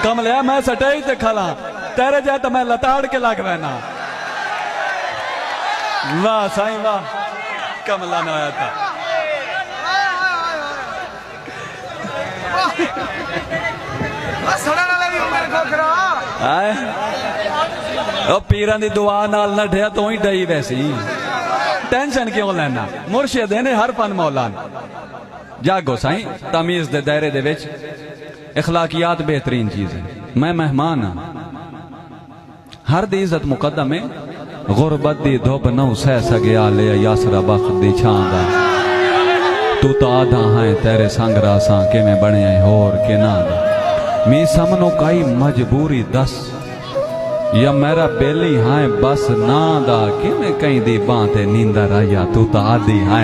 कमलिया मैं सटे ही ते खला तेरे जाए तो मैं लताड़ के लग रहना। वाह साईं वाह, कमला ने आया था। पीरां दी दुआ नाल नठिया तो ही डई वैसी टेंशन क्यों लेना। मुर्शिद ने हर फन मौलान जागो साईं। तमीज दे दायरे दे विच इखलाकियात बेहतरीन चीज है। मैं मेहमान हाँ, हर दी इज्जत मुकद्दम है। गुरबत दी धुप नौ सह सगया ले यासरा बख्त दी छांदा। तू तो आधा है तेरे संग रासा के में बने होर के ना मी समनो काई मजबूरी दस या मेरा बेली है बस ना दा कि मैं कहीं दी बातें नींदा राया। तू तो आधी है